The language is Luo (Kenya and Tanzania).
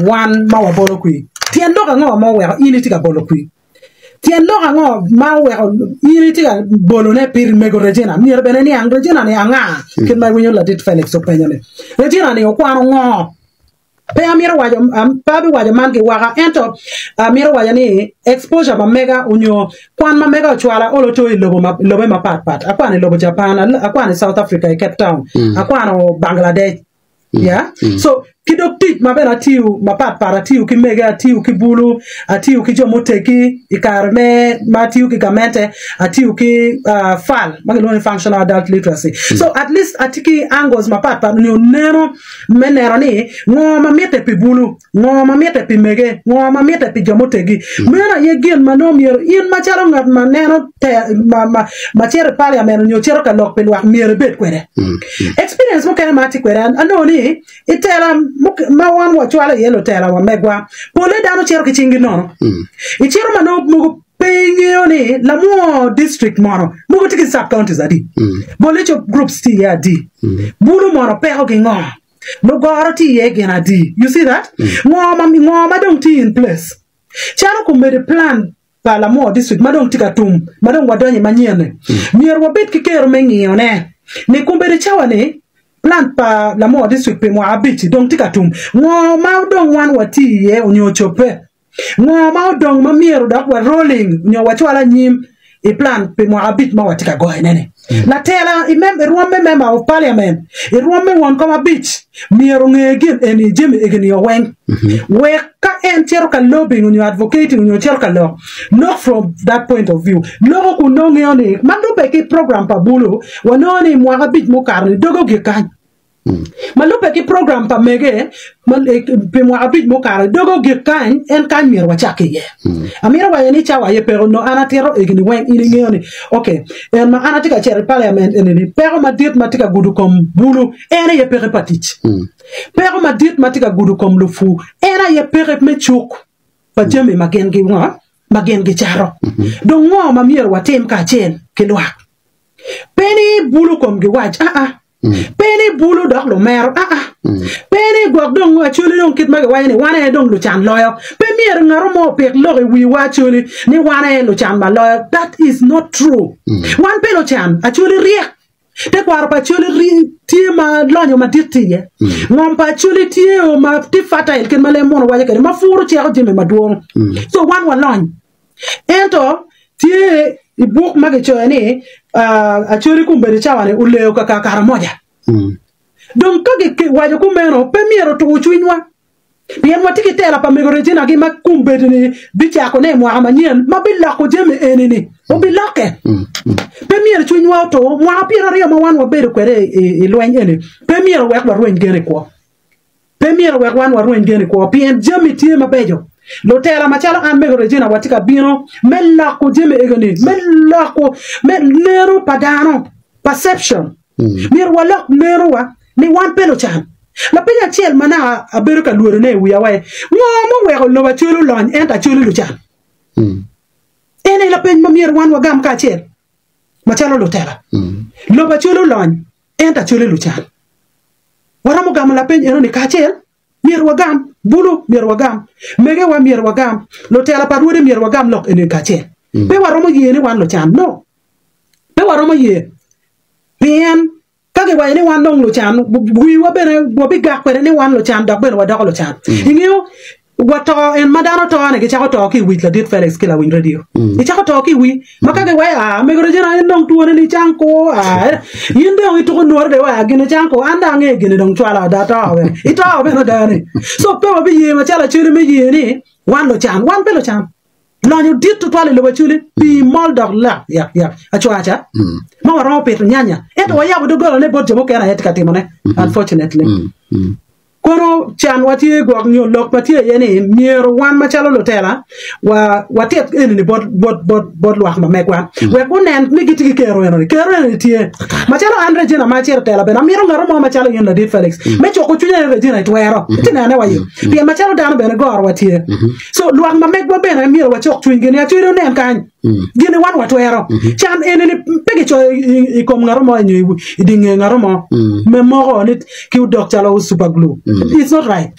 one mawa bolo kui tiendo ka ngo mo we ini tika bolo kui tiendo ka ngo ma we ini tika bolo ne pir mego regina mi rebene ni ang regina ni anga kin mai winyo la dit Felix openya ne regina ni okwano ngo pe amira wajo pabi wajo man ki waka ento amira wajo ni exposure ma mega unyo kwan ma mega chwala olo to lobo ma pat akwane lobo Japan akwane South Africa Cape Town akwane Bangladesh yeah so kidok tit mabena tiu mapat para tiu ki mega tiu ki bulu atiu ki jomoteki ikarme matiu ki gamente atiu ki fal magalo functional adult literacy so at least atiki angles mapat pa no nero menero ni ngoma mete pi bulu ngoma mete pi mege ngoma mete pi jomoteki mera yegen manomier in macharo ngat maneno te ma chere pale ameno nyo chero ka lok pelwa mere bet kwere experience mo kana mati kwere anoni itela ma wan wa chwala yelo tela wa megwa pole dano chero kichingi nono ichero mano mugo penyo ni la mo district mono mugo tiki sub counties adi bole cho groups ti ya di bulu mono peho ki ngo mugo arati ye gena di you see that ngoma don't ti in place chero kumede plan pa la mo district madong tika tum madong wadonye manyene mier wabet kikero mengiyo ne kumbede chawa ne plan pa la mo district pe mo abiti donc tika tum ngo ma dong wan wati ye onyo chope ngo ma dong ma miero dak wa rolling nyo wachwala nyim e plan pe mo abit ma watika go nene la tela ruombe member of parliament ruombe won koma beach miero ngegin eni jemi egni oweng we ka en chero ka lobbying nyo advocating nyo chero ka law not from that point of view logo ku no ngoni mando be ki program pa bulu wononi mo abit mo karni dogo ge kan malupe ki program pa mege pe mo abit mo kar dogo ge kan en kan mir wa chake ye amira wa ni chawa ye pero no anatero egni wen ini ngoni okay en ma anatika chere parliament eneni pero ma dit matika gudu kom bulu ene ye pere patich pero ma dit matika gudu kom lu fu ene ye pere me chuk pa jeme magen ge charo donc ngo ma mir wa tem ka chen ke lwa peni bulu kom ge waj peni bulu dok lo mer peni gok dong wa chuli dong kit maga wayne wane dong lo chan loyo pe mier ngaro mo pek lo wi wa chuli ni wane lo chan ba loyo that is not true wan pe lo chan a chuli riek te kwar pa chuli ri tie ma lonyo ma dirtie ngom pa chuli tie o ma ti fata el ken male mono waje kare ma furu che o jeme maduong so wan wa lon ento tie i buk mage choeni a chori kumbere chawane uleo kaka karamoja donc kage waje kumeno pe miero to chuinwa bien watiki tela pa megorejina gi makumbere ni bicha ko ne mo amanyen mabilla ko jeme enini o biloke pe miero chuinwa to mo apira rio mo wan wabere kwere e loenyene pe miero wek wa ruen gene ko pe miero wek wan wa ruen gene ko pien jemi tie mabejo lo tela machala an mego regina watika bino mella ko jeme egani mella ko nero padano perception mir wala nero wa ni wan pelo chan la penya chiel mana aberuka luoro ne wiya wae ngomo wego lo bachulu lon enta chulu lu chan ene la penya mir wan wa gam ka chiel machala lo tela lo bachulu lon enta chulu lu chan waramo gam la penya eno ni ka chiel mir wagam bulu mir wagam mege wa mir wagam lo tela parude mir wagam lok enen kache pe waromo yene wan lo chan no pe waromo ye bien kage wa yene wan long lo chan wi wa bene bo bi gak kwere ni wan lo chan dak bene wa dak lo chan ingeo wato en madano to ane ke chako to ki wi la dit Felix kila win radio e chako to ki wi makage wa me goro jena en long tuone ni chanko yinde o to no de wa gine chanko anda nge gine dong twala da to we ito be no dane so pe bi ye ma chala chule me ye ni wan lo chan wan pe lo chan lo nyu dit to twale lo ba chule bi mol dog la ya achwa acha ma waro pe to nyanya eto wa ya do golo ne bodjo mo kana et katimone unfortunately kono chan watie go nyo lok patie yeni mier wan machalo lotela wa tet en ni bot lwak ma mekwa we kunen mi gitigi kero en tie machalo andre jena ma cher tela bena miro ngaro mo machalo yen la dit Felix me choko chunya regina twero tinane wa yu pie machalo dano bena gor watie so lwak ma mekwa bena miro wa chok chuny gene atiro nen kan gene wan watwero chan en ni pege cho ikom ngaro mo nyu idinge ngaro mo me mo nit ki dok chalo super glue it's not right